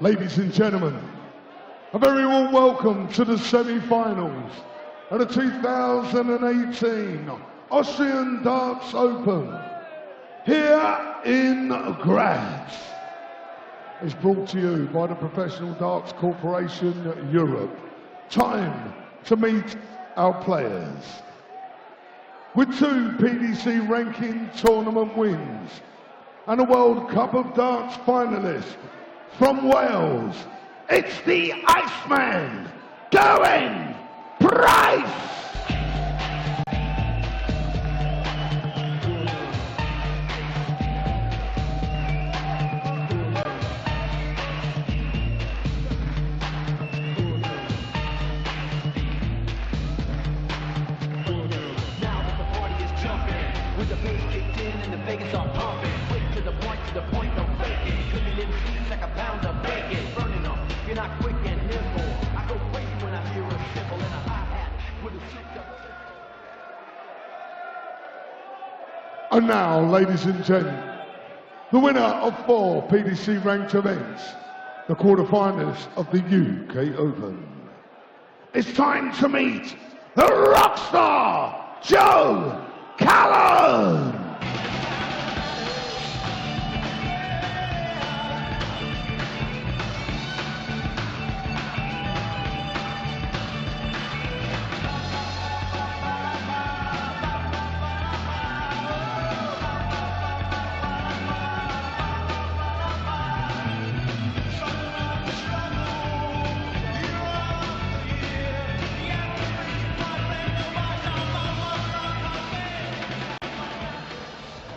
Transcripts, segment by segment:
Ladies and gentlemen, a very warm welcome to the semi-finals of the 2018 Austrian Darts Open here in Graz. It's brought to you by the Professional Darts Corporation Europe. Time to meet our players. With 2 PDC ranking tournament wins and a World Cup of Darts finalist from Wales, it's the Iceman, Cullen Price! And now, ladies and gentlemen, the winner of 4 PDC ranked events, the quarterfinalists of the UK Open. It's time to meet the rock star, Joe Cullen!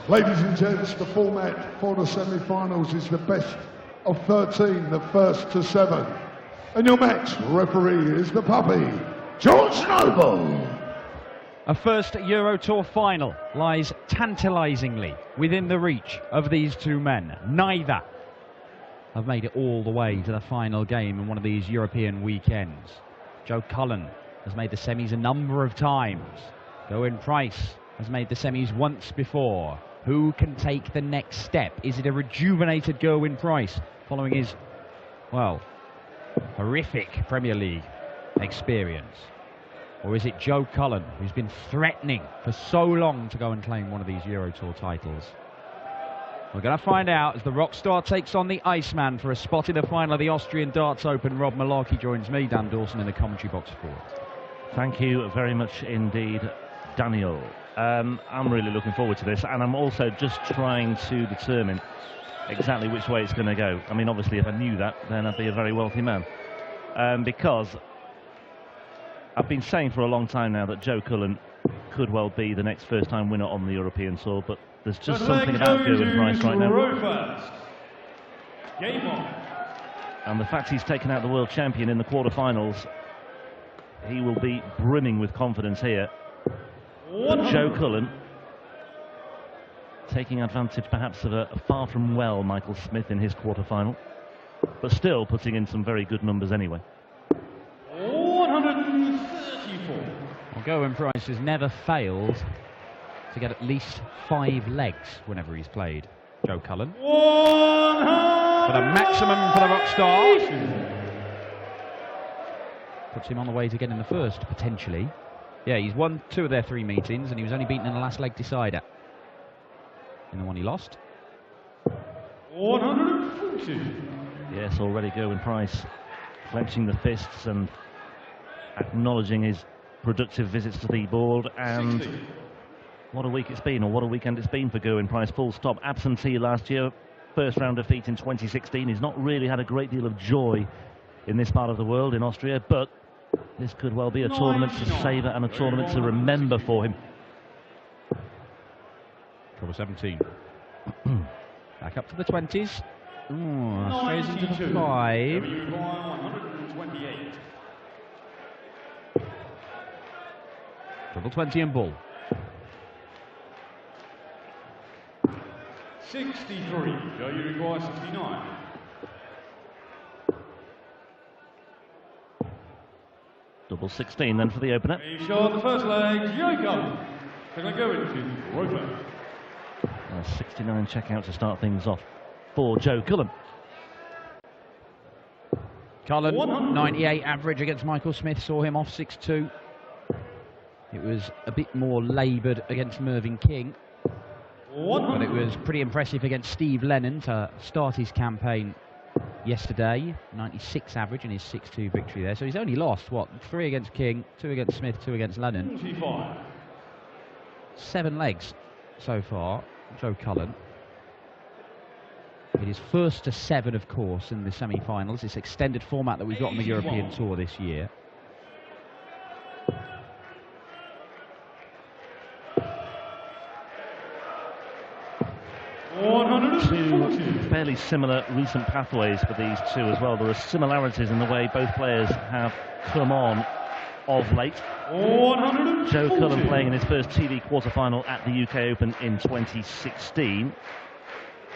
Ladies and gents, the format for the semi-finals is the best of 13, the first to 7. And your match referee is the puppy, George Noble. A first Euro Tour final lies tantalisingly within the reach of these 2 men. Neither have made it all the way to the final game in one of these European weekends. Joe Cullen has made the semis a number of times. Gerwyn Price has made the semis once before. Who can take the next step? Is it a rejuvenated Gerwyn Price following his, well, horrific Premier League experience? Or is it Joe Cullen, who's been threatening for so long to go and claim one of these Euro Tour titles? We're going to find out as the Rockstar takes on the Iceman for a spot in the final of the Austrian Darts Open. Rob Malarkey joins me, Dan Dawson, in the commentary box for it. Thank you very much indeed, Daniel. I'm really looking forward to this, and I'm also just trying to determine exactly which way it's going to go. I mean, obviously, if I knew that, then I'd be a very wealthy man. Because I've been saying for a long time now that Joe Cullen could well be the next first-time winner on the European Tour, but there's just something about Gerwyn Price right now. Game on. And the fact he's taken out the world champion in the quarterfinals, he will be brimming with confidence here. Joe Cullen taking advantage perhaps of a far from well Michael Smith in his quarterfinal, but still putting in some very good numbers anyway. 134. Well, Gerwyn Price has never failed to get at least 5 legs whenever he's played Joe Cullen. 100. For the maximum for the Rockstar. Puts him on the way to getting the first, potentially. Yeah, he's won 2 of their 3 meetings, and he was only beaten in the last leg decider. In the one he lost. 140. Yes, already Gerwyn Price clenching the fists and acknowledging his productive visits to the board. And 60. What a week it's been, or what a weekend it's been for Gerwyn Price. Full stop. Absentee last year, first round defeat in 2016. He's not really had a great deal of joy in this part of the world, in Austria, but this could well be a tournament to savour and a tournament to remember for him. Trouble 17. Back up to the 20s. Strays into the 5. 128. Trouble 20 and bull. 63. Joe, you require 69. Double 16 then for the opener. He shot the first leg, Joe Cullen. They're going to go into Roper. 69 checkout to start things off for Joe Cullen. Cullen, 98 average against Michael Smith, saw him off 6-2. It was a bit more laboured against Mervyn King, but it was pretty impressive against Steve Lennon to start his campaign yesterday. 96 average in his 6-2 victory there. So he's only lost, what, 3 against King, 2 against Smith, 2 against Lennon. 7 legs so far, Joe Cullen. It is first to 7, of course, in the semi-finals. This extended format that we've got on the European Tour this year. Two fairly similar recent pathways for these two as well. There are similarities in the way both players have come on of late. Joe Cullen playing in his first TV quarter-final at the UK Open in 2016.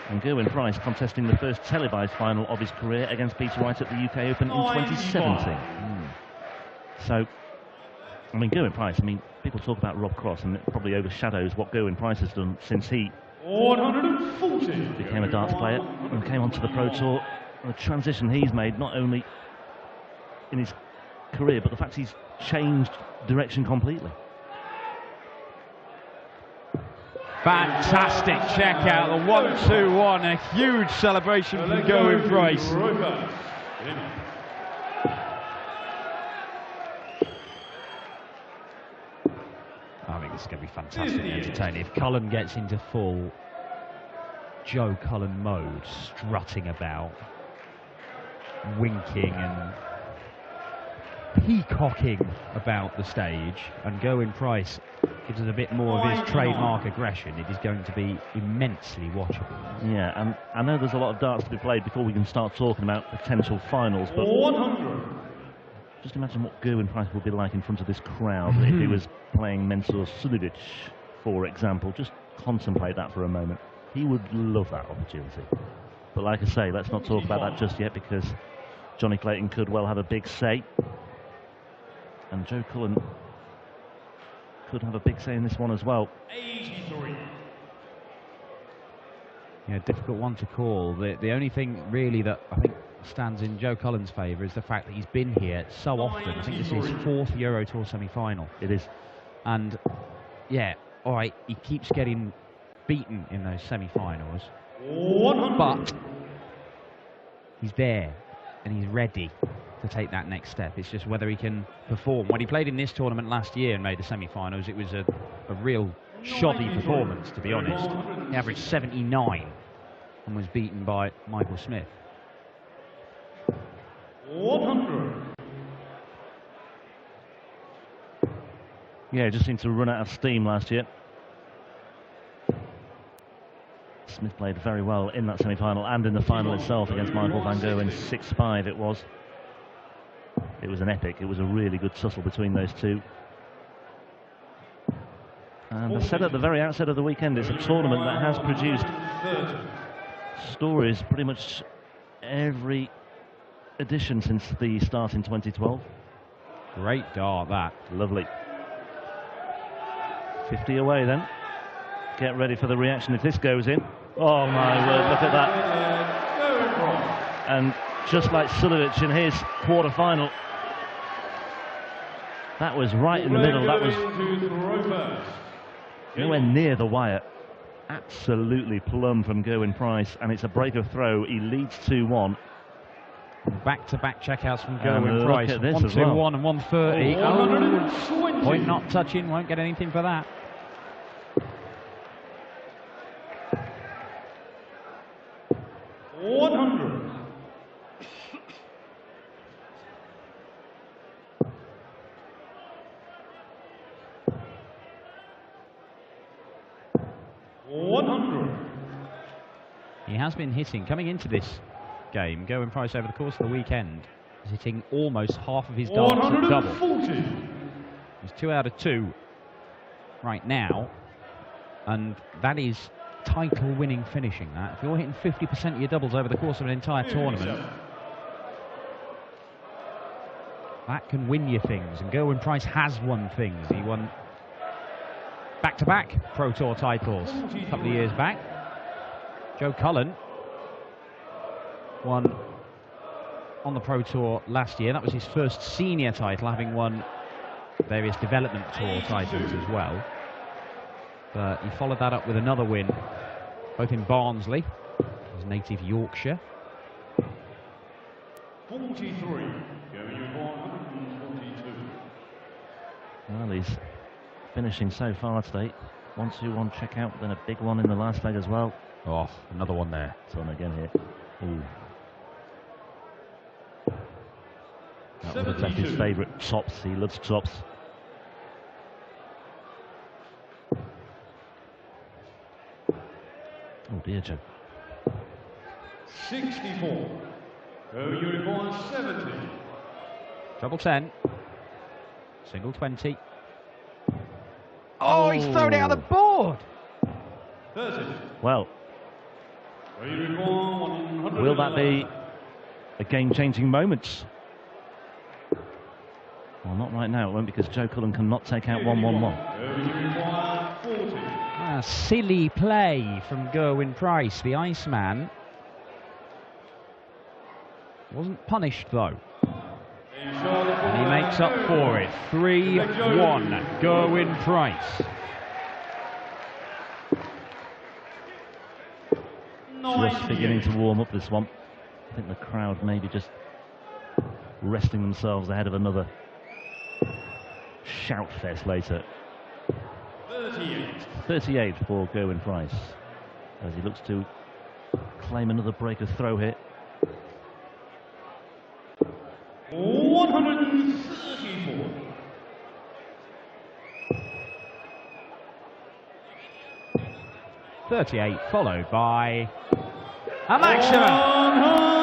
And Gerwyn Price contesting the first televised final of his career against Peter Wright at the UK Open in 2017. So, I mean, Gerwyn Price, I mean, people talk about Rob Cross and it probably overshadows what Gerwyn Price has done since he became a darts player and came onto the Pro Tour. And the transition he's made, not only in his career, but the fact he's changed direction completely. Fantastic check out, the 1-2-1, a huge celebration from Gerwyn Price. I think this is going to be fantastically entertaining. If Cullen gets into full Joe Cullen mode, strutting about, winking and peacocking about the stage, and Gerwyn Price gives us a bit more of his trademark aggression, it is going to be immensely watchable. Yeah, and I know there's a lot of darts to be played before we can start talking about potential finals, but just imagine what Gerwyn Price would be like in front of this crowd if he was playing Mensur Suljovic, for example. Just contemplate that for a moment. He would love that opportunity. But like I say, let's not talk about that just yet, because Johnny Clayton could well have a big say. And Joe Cullen could have a big say in this one as well. 83. Yeah, difficult one to call. The only thing really that I think stands in Joe Cullen's favour is the fact that he's been here so often. I think this is his 4th Euro Tour semi-final. It is. And yeah, all right, he keeps getting beaten in those semi-finals, but he's there and he's ready to take that next step. It's just whether he can perform. When he played in this tournament last year and made the semi-finals, it was a real shoddy performance, to be honest. He averaged 79 and was beaten by Michael Smith. 100. Yeah, just seemed to run out of steam last year. Smith played very well in that semi-final and in the final itself against Michael van Gerwen. 6-5 it was. It was an epic. It was a really good tussle between those two. And I said at the very outset of the weekend, it's a tournament that has produced stories pretty much every edition since the start in 2012. Great dart, that. Lovely. 50 away then. Get ready for the reaction if this goes in. Oh my word, look at that. And just like Suljovic in his quarter-final, that was right in the middle. That was nowhere near the wire. Absolutely plumb from Gerwyn Price, and it's a break of throw. He leads 2-1. Back-to-back checkouts from Gerwyn Price. 1-2-1 well. And 130. Oh, point not touching, won't get anything for that. He has been hitting, coming into this game, Gerwyn Price over the course of the weekend is hitting almost half of his darts at double. He's 2 out of 2 right now, and that is title-winning finishing. That if you're hitting 50% of your doubles over the course of an entire tournament, that can win you things. And Gerwyn Price has won things. He won back-to-back Pro Tour titles a couple of years back. Joe Cullen won on the Pro Tour last year. That was his first senior title, having won various development tour titles as well. But he followed that up with another win, both in Barnsley, his native Yorkshire. 43. Going in 142. Well, he's finishing so far today. 1-2-1 check out, then a big one in the last leg as well. Oh, another one there. It's on again here. Ooh. That would have left his favourite tops. He loves tops. Oh dear, Joe. 64. Go unicorn 70. Treble 10. Single 20. Oh, he's thrown it out of the board. 30. Well, Go unicorn 100. will that be a game-changing moment? Well, not right now, it won't, because Joe Cullen cannot take out 1-1-1. Go unicorn 40. Silly play from Gerwyn Price, the Iceman. Wasn't punished though. And he makes up for it. 3-1, Gerwyn Price. Just beginning to warm up this one. I think the crowd maybe just resting themselves ahead of another shout fest later. 38 for Gerwyn Price, as he looks to claim another breaker throw here. 134. 38, followed by a maximum. 100.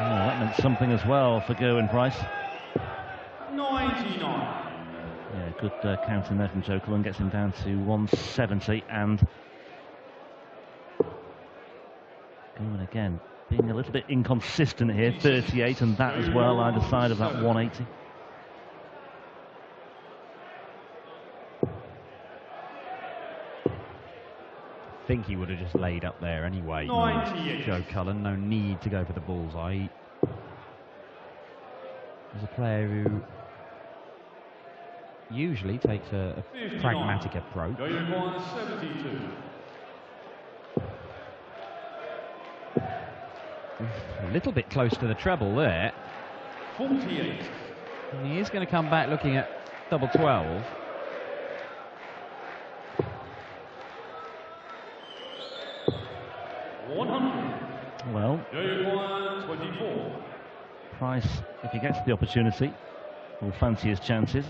Oh, that meant something as well for Gerwyn Price. 99. Yeah, good counting there from Joe Cullen, gets him down to 170, and Gerwyn again being a little bit inconsistent here. 38 and that as well, either side of that 180. I think he would have just laid up there anyway. 98. Joe Cullen, no need to go for the bullseye. He's a player who usually takes a pragmatic approach. Go unicorn 72. A little bit close to the treble there. 48. And he is going to come back looking at double 12. Well, Go unicorn 24. Price, if he gets the opportunity, will fancy his chances.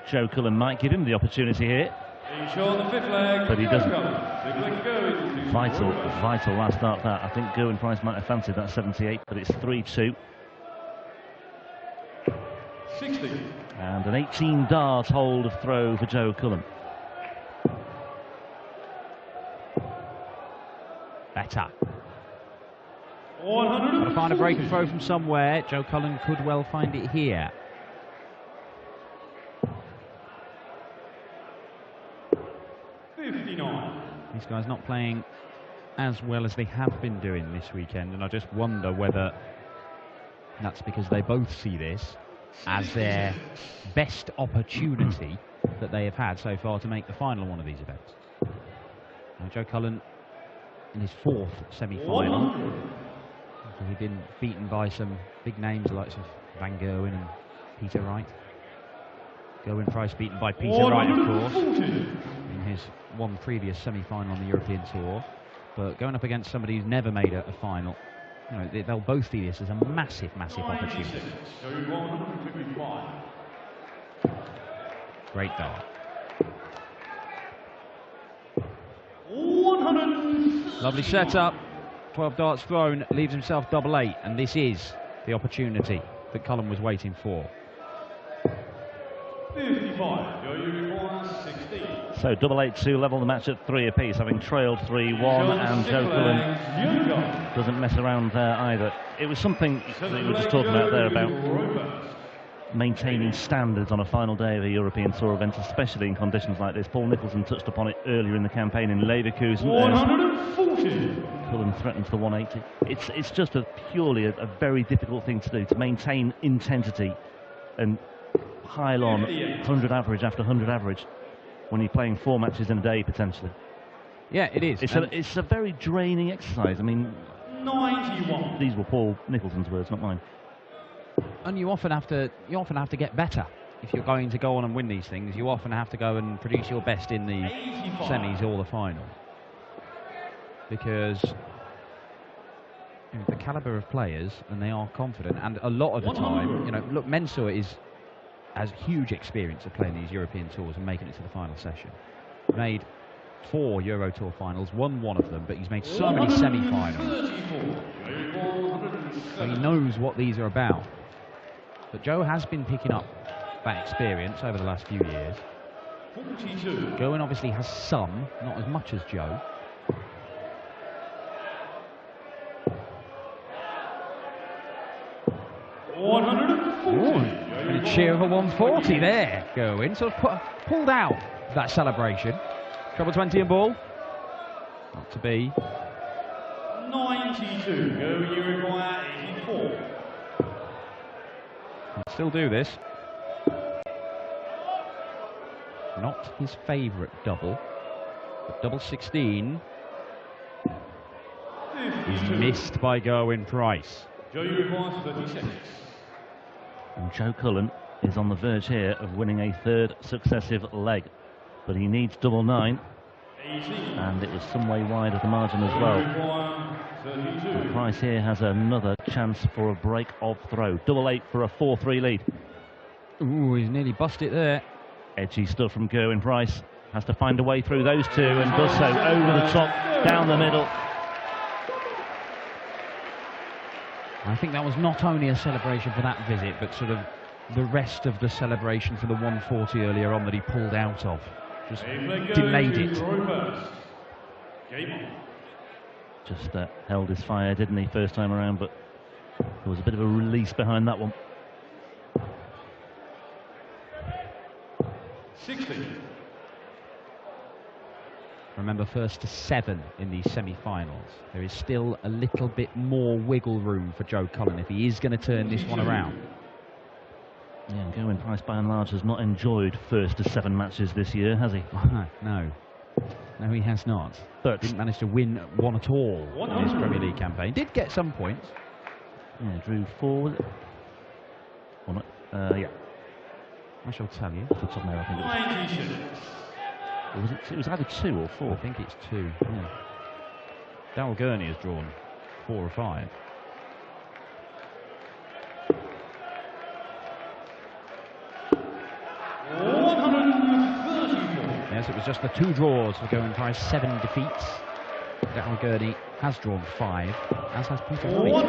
Joe Cullen might give him the opportunity here, Being shown the fifth leg. but he doesn't. Fifth leg going. Vital last start that. I think Gerwyn Price might have fancied that 78, but it's 3-2. 60. And an 18 dart hold of throw for Joe Cullen. Better. 100. Got to find a break and throw from somewhere. Joe Cullen could well find it here. These guys not playing as well as they have been doing this weekend, and I just wonder whether that's because they both see this as their best opportunity that they have had so far to make the final one of these events. Now Joe Cullen in his fourth semi-final. So he'd been beaten by some big names, the likes of Van Gerwen and Peter Wright. Gerwyn Price beaten by Peter Wright, of course, in his one previous semi-final on the European Tour. But going up against somebody who's never made a final, you know, they'll both see this as a massive, massive opportunity. Great dart. 100. Lovely setup. 12 darts thrown, leaves himself double 8, and this is the opportunity that Cullen was waiting for. 55. Go unicorn 16. So double 8 to level the match at 3 apiece, having trailed 3-1, and Joe Cullen doesn't mess around there either. It was something that we were just talking about there about maintaining standards on a final day of a European Tour event, especially in conditions like this. Paul Nicholson touched upon it earlier in the campaign in Leverkusen. 140. 40. Cullen threatens the 180. It's just purely a very difficult thing to do, to maintain intensity and pile on 100 average after 100 average when you're playing 4 matches in a day potentially. Yeah, it is. It's a very draining exercise. I mean, 91. these were Paul Nicholson's words, not mine. And you often have to get better. If you're going to go on and win these things, you often have to go and produce your best in the 85. semis or the final. Because the calibre of players, and they are confident, and a lot of the time, look, Mensur has huge experience of playing these European tours and making it to the final session. Made 4 Euro Tour finals, won 1 of them, but he's made so many semi-finals. So he knows what these are about. But Joe has been picking up that experience over the last few years. 42. Goen obviously has some, not as much as Joe. And a cheer of a 140 there, Goen. Sort of pulled out that celebration. Treble 20 and ball. Not to be. 92. Go Uruguay 84. Can still do this. Not his favourite double. But double 16 is missed by Gerwyn Price. Joe Uruguay 36. And Joe Cullen is on the verge here of winning a 3rd successive leg. But he needs double 9. 18. And it was some way wide of the margin as well. Uruguay 32. Price here has another chance for a break of throw. Double 8 for a 4-3 lead. Ooh, he's nearly busted there. Edgy stuff from Gerwyn Price. Has to find a way through those 2 and does so over the top, down the middle. I think that was not only a celebration for that visit, but sort of the rest of the celebration for the 140 earlier on that he pulled out of. Just delayed it. Just held his fire, didn't he, first time around, but there was a bit of a release behind that one. 60. Remember, first to 7 in these semi-finals. There is still a little bit more wiggle room for Joe Cullen if he is going to turn this one around. Yeah, and Gerwyn Price by and large has not enjoyed first to 7 matches this year, has he? No. No, he has not. But didn't manage to win one at all in his Premier League campaign. Did get some points. Yeah, drew 4, was it? Or not? Yeah. I shall tell you. Off the top there, I think it was. 96. Or was it was either 2 or 4. I think it's 2. Yeah. Darryl Gurney has drawn 4 or 5. Yes, it was just the 2 draws for Gerwyn Price, 7 defeats. Darryl Gurney has drawn 5, as has Peter Wright.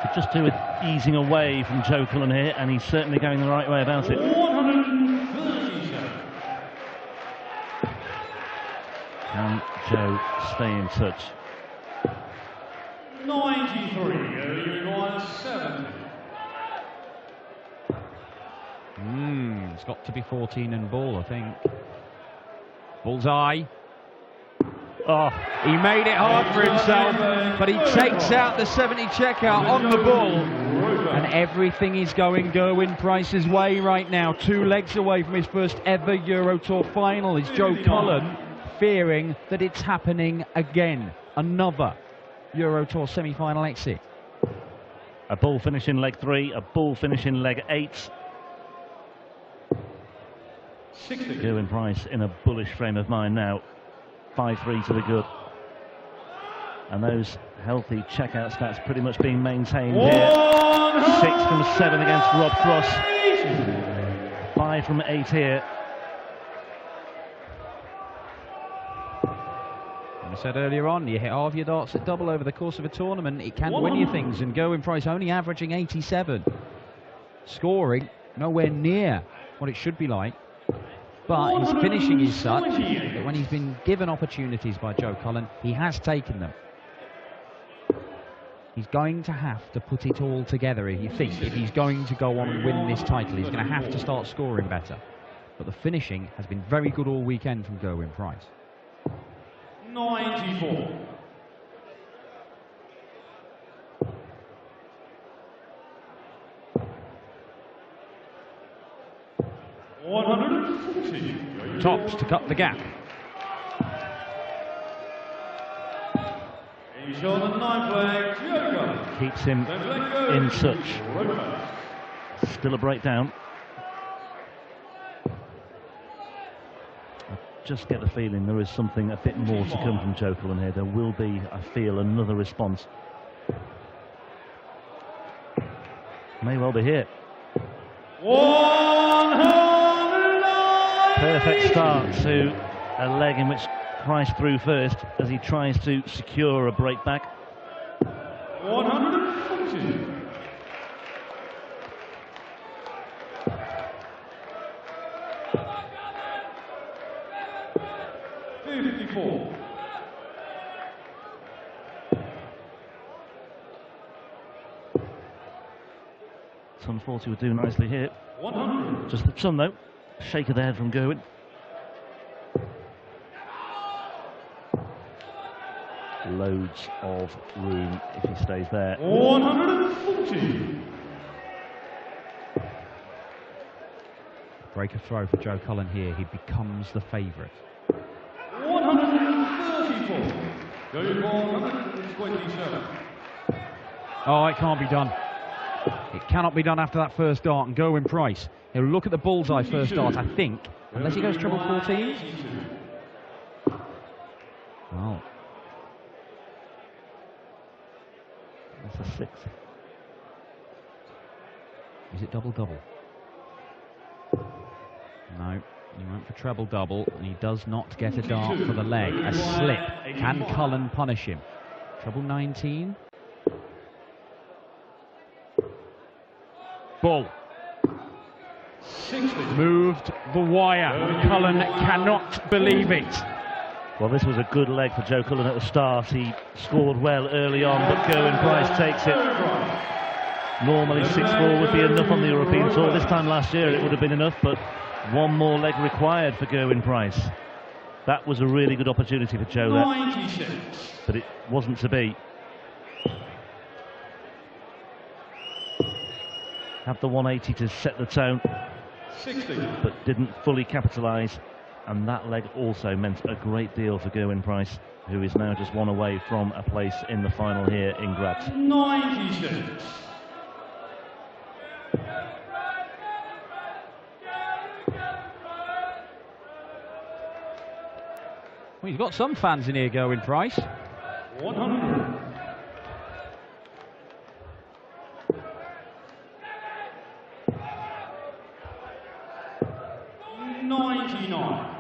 Could just do with easing away from Joe Cullen here, and he's certainly going the right way about it. 137. Can Joe stay in touch? 93. Uruguay 70. It's got to be 14 and ball, I think. Bullseye. Oh, he made it hard for himself, but he takes out the 70 checkout on the ball. And everything is going Gerwyn Price's way right now. 2 legs away from his first ever Euro Tour final is Joe Cullen, fearing that it's happening again. Another Euro Tour semi-final exit. A ball finish in leg 3, a ball finish in leg 8. 60. Gerwyn Price in a bullish frame of mind now. 5-3 to the good. And those healthy checkout stats pretty much being maintained here. 6 from 7 against Rob Cross. 5 from 8 here. I said earlier on, you hit half your darts at double over the course of a tournament, it can win you things, and Gerwyn Price only averaging 87. Scoring nowhere near what it should be like, but his finishing is such that when he's been given opportunities by Joe Cullen, he has taken them. He's going to have to put it all together, if you think, if he's going to go on and win this title. He's going to have to start scoring better. but the finishing has been very good all weekend from Gerwyn Price. 94. Tops to cut the gap. He's on the 9 flag, Joker. Keeps him in touch. Still a breakdown. I just get the feeling there is something a bit more to come from Joe Cullen here. There will be, I feel, another response. May well be here. 109. Perfect start to a leg in which Price threw first as he tries to secure a break back. 140. 54. Ton 40 would do nicely here. 100. Just the ton though. Shake of the head from Gerwyn. Loads of room if he stays there. 140. Break a throw for Joe Cullen here. He becomes the favourite. 134. Going for 127. Oh, it can't be done. It cannot be done after that first dart. And Gerwyn Price, he'll look at the bullseye first dart, I think, unless he goes treble 14. Oh. That's a 6. Is it double-double? No, he went for treble-double, and he does not get a dart for the leg. A slip. Can Cullen punish him? Treble 19. Ball. 60. Moved the wire. Cullen cannot believe it. Well, this was a good leg for Joe Cullen at the start. He scored well early on, but Gerwyn Price takes it. Normally 6-4 would be enough on the European Tour. This time last year it would have been enough, but one more leg required for Gerwyn Price. That was a really good opportunity for Joe there, 96. but it wasn't to be. Had the 180 to set the tone, 60. but didn't fully capitalise. And that leg also meant a great deal for Gerwyn Price, who is now just one away from a place in the final here in Graz. 96. Well, he's got some fans in here, Gerwyn Price. 100. 99.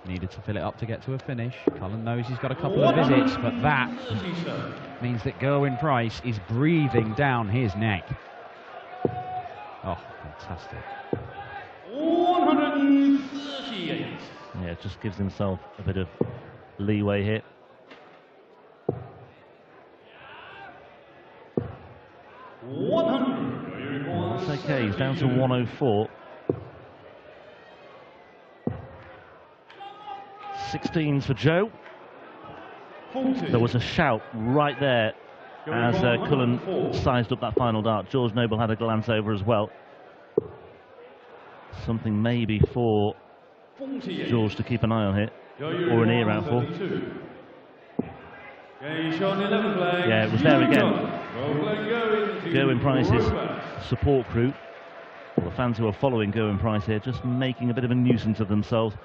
Needed to fill it up to get to a finish. Cullen knows he's got a couple of visits, but that means that Gerwyn Price is breathing down his neck. Oh, fantastic. 138. Yeah, just gives himself a bit of leeway here. That's okay, he's down to 104. 16s for Joe. 40. There was a shout right there as Cullen sized up that final dart. George Noble had a glance over as well. Something maybe for 48. George to keep an eye on here, or an ear out for. Yeah, it was there again. Gerwyn Price's support crew, well, the fans who are following Gerwyn Price here, just making a bit of a nuisance of themselves.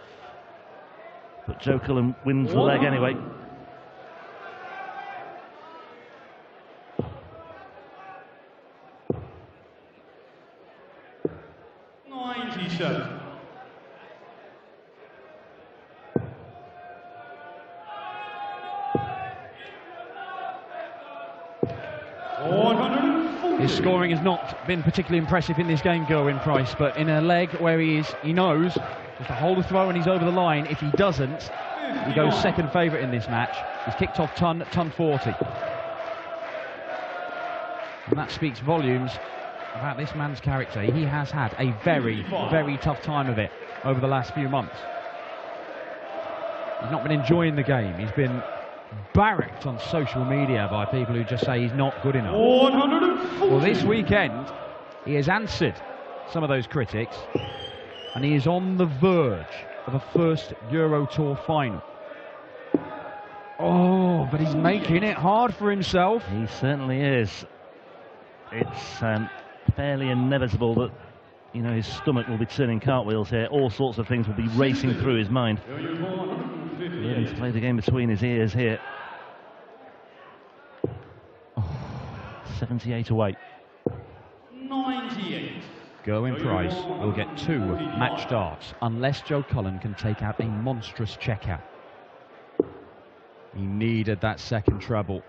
But Joe Cullen wins the leg anyway. His scoring has not been particularly impressive in this game, Gerwyn Price, but in a leg where he knows just to hold the throw and he's over the line. If he doesn't, he goes second favourite in this match. He's kicked off ton 40. And that speaks volumes about this man's character. He has had a very, very tough time of it over the last few months. He's not been enjoying the game. He's been barracked on social media by people who just say he's not good enough. Well, this weekend, he has answered some of those critics, and he is on the verge of a first Euro Tour final. Oh, but he's making it hard for himself. He certainly is. It's fairly inevitable that, you know, his stomach will be turning cartwheels here. All sorts of things will be racing through his mind. Learning to play the game between his ears here. 78 away. 98. Gerwyn Price will get 2 match darts unless Joe Cullen can take out a monstrous checkout. He needed that second treble.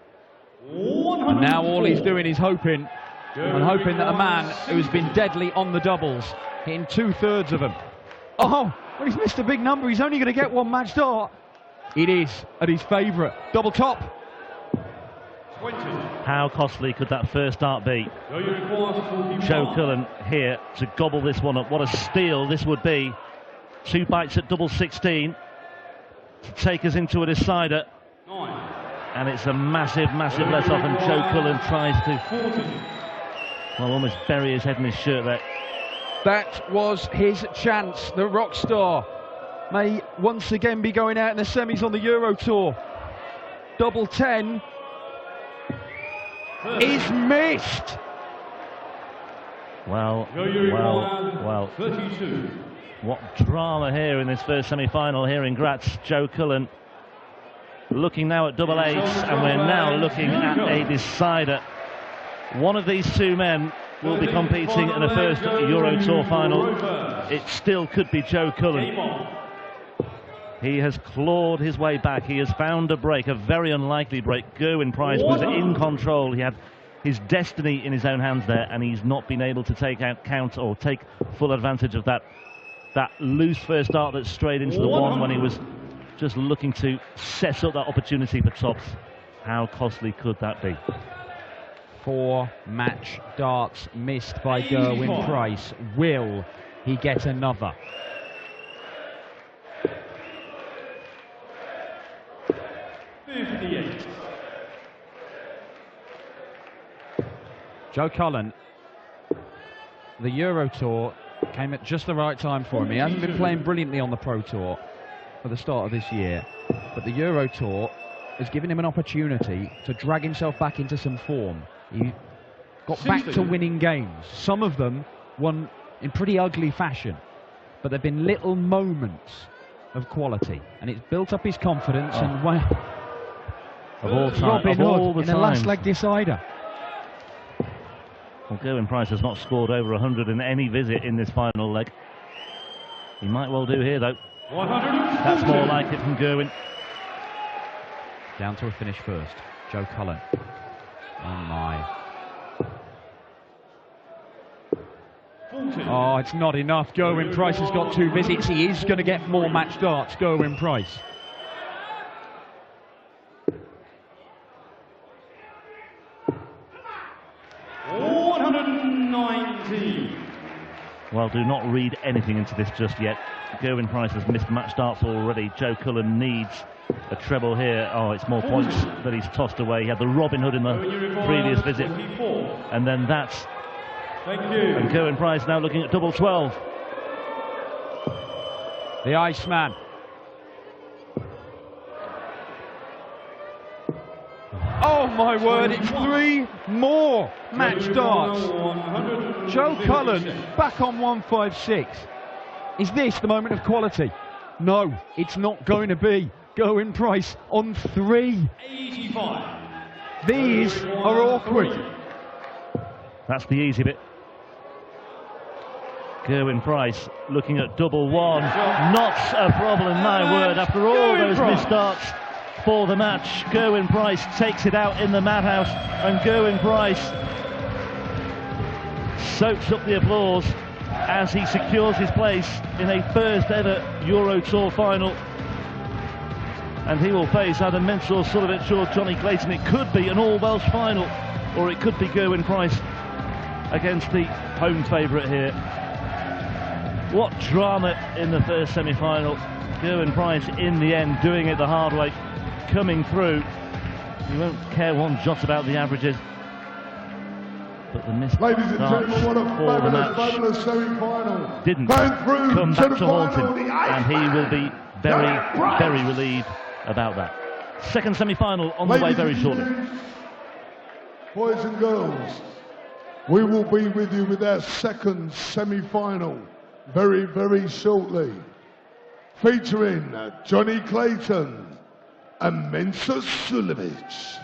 And now all he's doing is hoping that a man who's been deadly on the doubles, hitting 2/3 of them. Oh, well, he's missed a big number. He's only going to get 1 match dart. It is at his favourite. Double top. 20. How costly could that first dart be? Joe Cullen here to gobble this one up. What a steal this would be. 2 bites at double 16 to take us into a decider. 9. And it's a massive, massive let off, and Joe Cullen tries to, well, almost bury his head in his shirt there. That was his chance. The rock star may once again be going out in the semis on the Euro Tour. Double 10 is missed. Well, 32. what drama here in this first semi-final here in Graz. Joe Cullen looking now at double 8, and we're now looking at a decider. One of these 2 men will be competing in the first Euro Tour final. It still could be Joe Cullen. He has clawed his way back. He has found a break, a very unlikely break. Gerwyn Price was in control. He had his destiny in his own hands there, and he's not been able to take full advantage of that loose first dart that strayed into the 1 when he was just looking to set up that opportunity for tops. How costly could that be? 4 match darts missed by Gerwyn Price. Will he get another? Joe Cullen, the Euro Tour came at just the right time for him. He hasn't been playing brilliantly on the Pro Tour for the start of this year, but the Euro Tour has given him an opportunity to drag himself back into some form. He got back to winning games. Some of them won in pretty ugly fashion, but there have been little moments of quality, and it's built up his confidence. And Of all time, Robin Hood in the last leg decider. Well, Gerwyn Price has not scored over 100 in any visit in this final leg. He might well do here, though. That's more like it from Gerwyn. Down to a finish first. Joe Cullen. Oh my. Oh, it's not enough. Gerwyn Price has got 2 visits. He is going to get more match darts. Gerwyn Price. Well, do not read anything into this just yet. Gerwyn Price has missed match darts already. Joe Cullen needs a treble here. Oh, it's more points that he's tossed away. He had the Robin Hood in the previous visit. And then that's... And Gerwyn Price now looking at double 12. The Iceman. Oh my word, it's 3 more match darts. Joe Cullen back on 156. Is this the moment of quality? No, it's not going to be. Gerwyn Price on 3. 85. These are awkward. That's the easy bit. Gerwyn Price looking at double 1. Not a problem, my word. After all those missed darts for the match, Gerwyn Price takes it out in the madhouse, and Gerwyn Price soaks up the applause as he secures his place in a first ever Euro Tour final. And he will face either Mensur Suljovic or Johnny Clayton. It could be an all-Welsh final. or it could be Gerwyn Price against the home favourite here. What drama in the first semi-final. Gerwyn Price in the end doing it the hard way, coming through. You won't care one jot about the averages. But the missed Ladies and starts gentlemen, what a for the fabulous semi-final. didn't Going through come back to final, haunt him, the and he will be very, Price. very relieved about that. Second semi-final on the way very shortly. Boys and girls, we will be with you with our second semi-final very, very shortly, featuring Johnny Clayton and Mensa Sulevic.